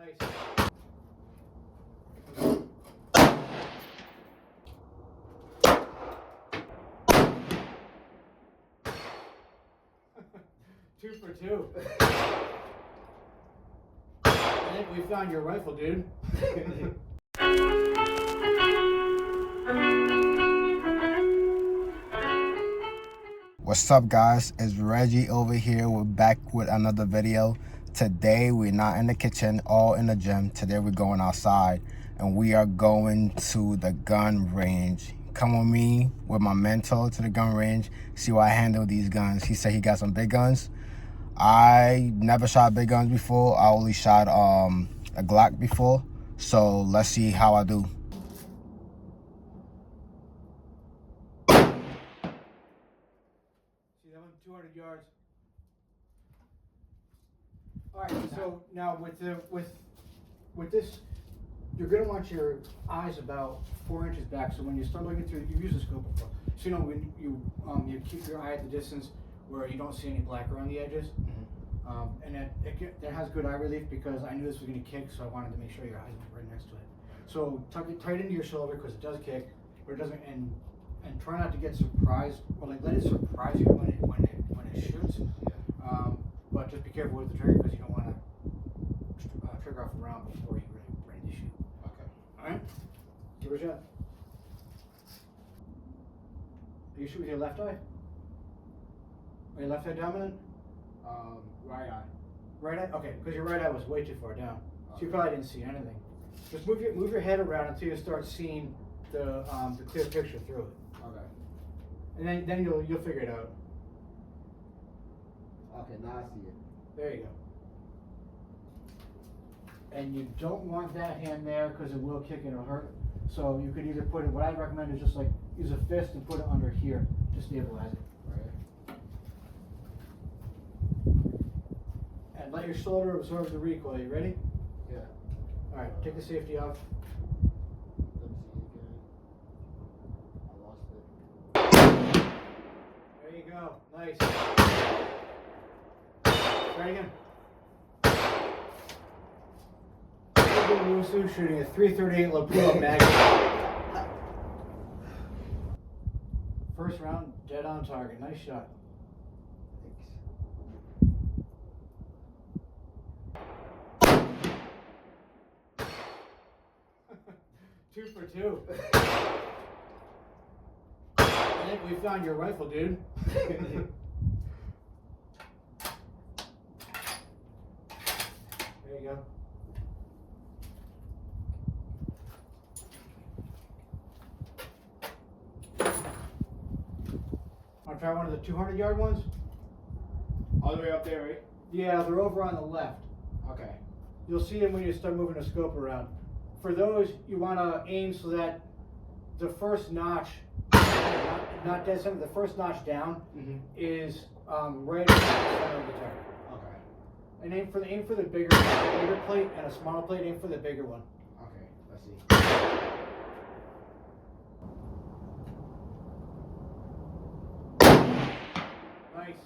Nice. 2 for 2. I think we found your rifle, dude. What's up, guys? It's Reggie over here. We're back with another video. Today we're not in the kitchen or in the gym. Today we're going outside and we are going to the gun range. Come with me with my mentor to the gun range, see how I handle these guns. He said he got some big guns. I never shot big guns before. I only shot a Glock before. So let's see how I do. See that one? 200 yards. All right. So now with this, you're gonna want your eyes about 4 inches back. So when you start looking through, you use a scope before. So you know when you keep your eye at the distance where you don't see any black around the edges. Mm-hmm. And that has good eye relief because I knew this was going to kick, so I wanted to make sure your eyes were right next to it. So tuck it tight into your shoulder because it does kick, but it doesn't. And try not to get surprised, or like let it surprise you when it shoots. Yeah. But just be careful with the trigger because you don't want to trigger off the round before you're ready to shoot. Okay. All right. Give it a shot. Are you shooting with your left eye? Are you left eye dominant? Right eye. Right eye? Okay, because your right eye was way too far down. So you probably didn't see anything. Just move your head around until you start seeing the clear picture through it. Okay. And then you'll figure it out. Okay, now I see it. There you go. And you don't want that hand there because it will kick and it'll hurt. So you could either put it, what I'd recommend is just like use a fist and put it under here to stabilize it. And let your shoulder absorb the recoil. You ready? Yeah. All right, take the safety off. Let me see again. I lost it. There you go. Nice. Try it again. Wusu shooting a 338 Lapua Magnum. First round, dead on target. Nice shot. 2 for 2. I think we found your rifle, dude. There you go. Want to try one of the 200-yard ones? All the way up there, right? Yeah, they're over on the left. Okay. You'll see them when you start moving the scope around. For those, you want to aim so that the first notch, not dead center, the first notch down is right in the center of the target. Okay. And aim for the bigger plate and a smaller plate. Aim for the bigger one. Okay. Let's see. Nice.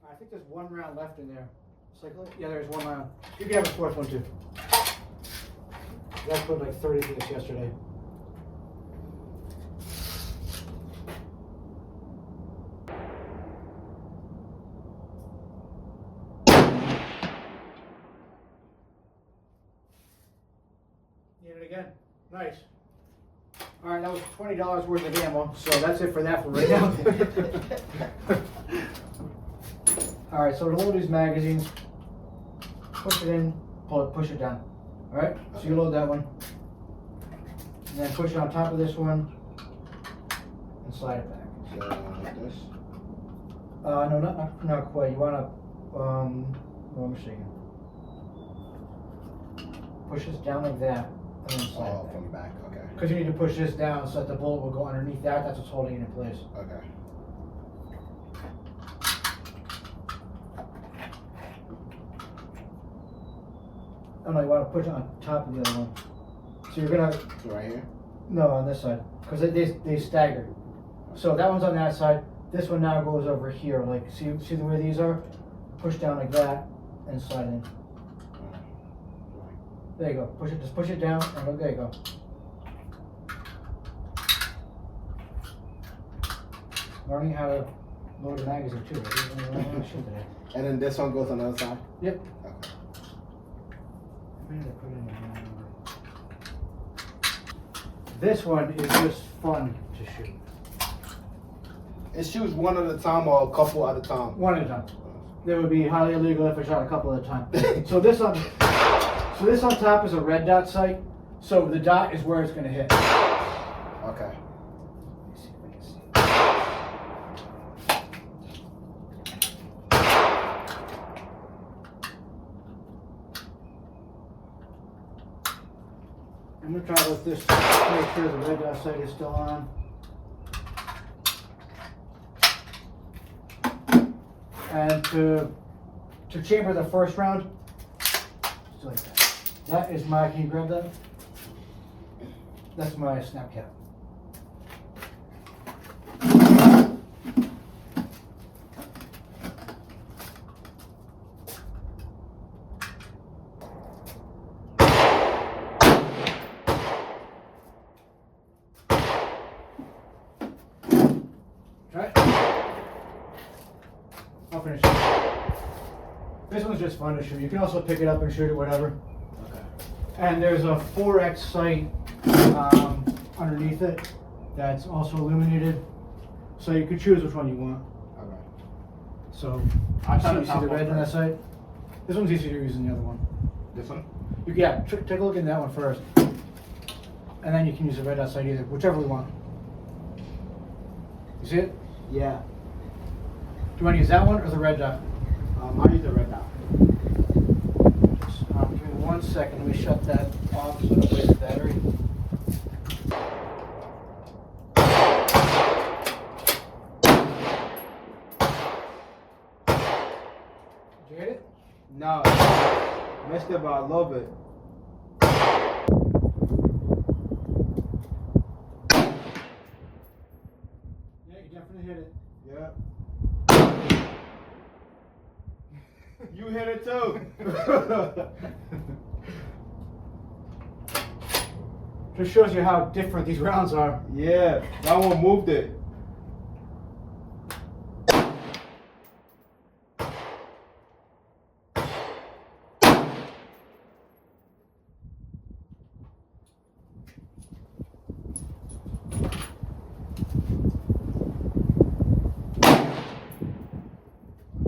I think there's 1 round left in there. Cycle it? Yeah, there's 1 round. You can have a 4th one too. I put like 30 to this yesterday. Need it again. Nice. All right, that was $20 worth of ammo, so that's it for that for right now. All right, so to load these magazines, push it in, pull it, push it down. All right, so you load that one, and then push it on top of this one, and slide it back. So like this. No, not quite. You wanna, let me see. Push this down like that, and then slide it back. From the back. Okay. Because you need to push this down so that the bullet will go underneath that. That's what's holding it in place. Okay. Oh no, you want to push it on top of the other one. So you're gonna. So right here. No, on this side, because they stagger. So that one's on that side. This one now goes over here. Like see the way these are? Push down like that and slide in. There you go. Push it. Just push it down. Oh, there you go. Learning how to load a magazine too. Right? And then this one goes on the other side? Yep. Okay. This one is just fun to shoot. It shoots one at a time or a couple at a time? One at a time. That would be highly illegal if I shot a couple at a time. So this on top is a red dot sight. So the dot is where it's going to hit. Okay. I'm going to try with this to make sure the red dot sight is still on. And to chamber the first round, just like that. That is my, can you grab that? That's my snap cap. Right? I'll finish it. This one's just fun to shoot. You can also pick it up and shoot it, whatever. Okay. And there's a 4X sight underneath it that's also illuminated. So you can choose which one you want. Okay. So I shot you the see top the one red in that first. sight? This one's easier to use than the other one. This one? Yeah, take a look at that one first. And then you can use the red dot sight either, whichever we want. You see it? Yeah. Do you want to use that one or the red dot? I'll use the red dot. Give me 1 second. Let me shut that off so I don't waste the battery. Did you hit it? No. Missed it by a little bit. Yeah, you definitely hit it. Yeah. You hit it too. Just shows you how different these rounds are. Yeah, that one moved it. I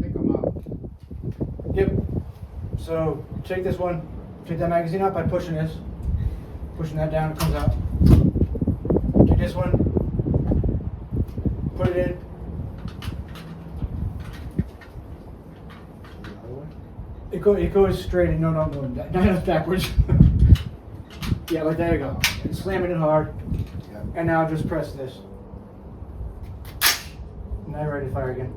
think I'm out. Yep. So take this one, take that magazine out by pushing this. Pushing that down, it comes out. Take this one, put it in. It goes straight in, no, that's backwards. Yeah, like there you go. And slamming it hard. Yeah. And now just press this. Now you're ready to fire again.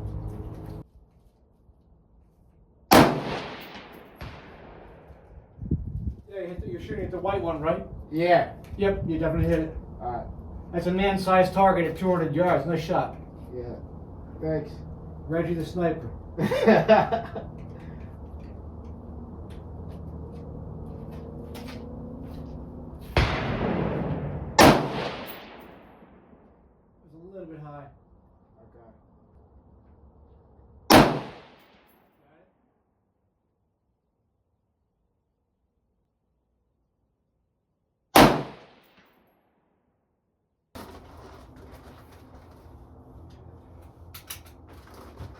Yeah, you're shooting at the white one, right? Yeah. Yep, you definitely hit it. Alright. That's a man-sized target at 200 yards. Nice shot. Yeah. Thanks. Reggie the sniper. It's a little bit high. Okay.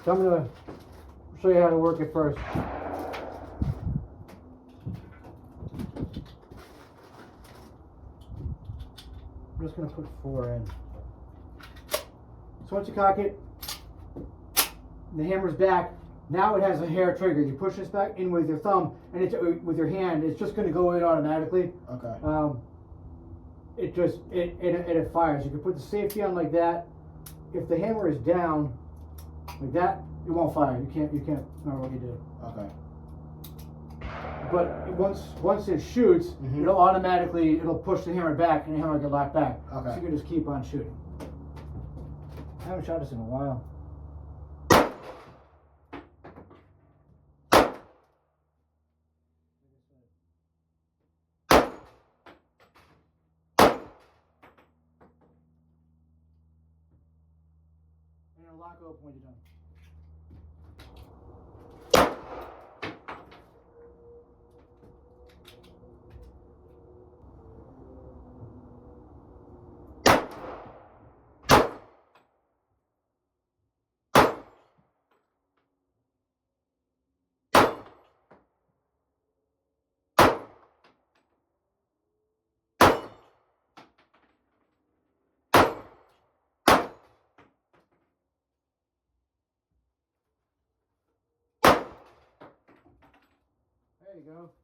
So I'm going to show you how to work it first. I'm just going to put 4 in. So once you cock it, the hammer's back. Now it has a hair trigger. You push this back in with your thumb, and it's with your hand. It's just going to go in automatically. Okay. It fires. You can put the safety on like that. If the hammer is down like that, it won't fire. You can't remember what you do. Okay. But once it shoots, Mhm. it'll push the hammer back, and the hammer will get locked back. Okay. So you can just keep on shooting. I haven't shot this in a while. gonna lock open when you're done. There you go.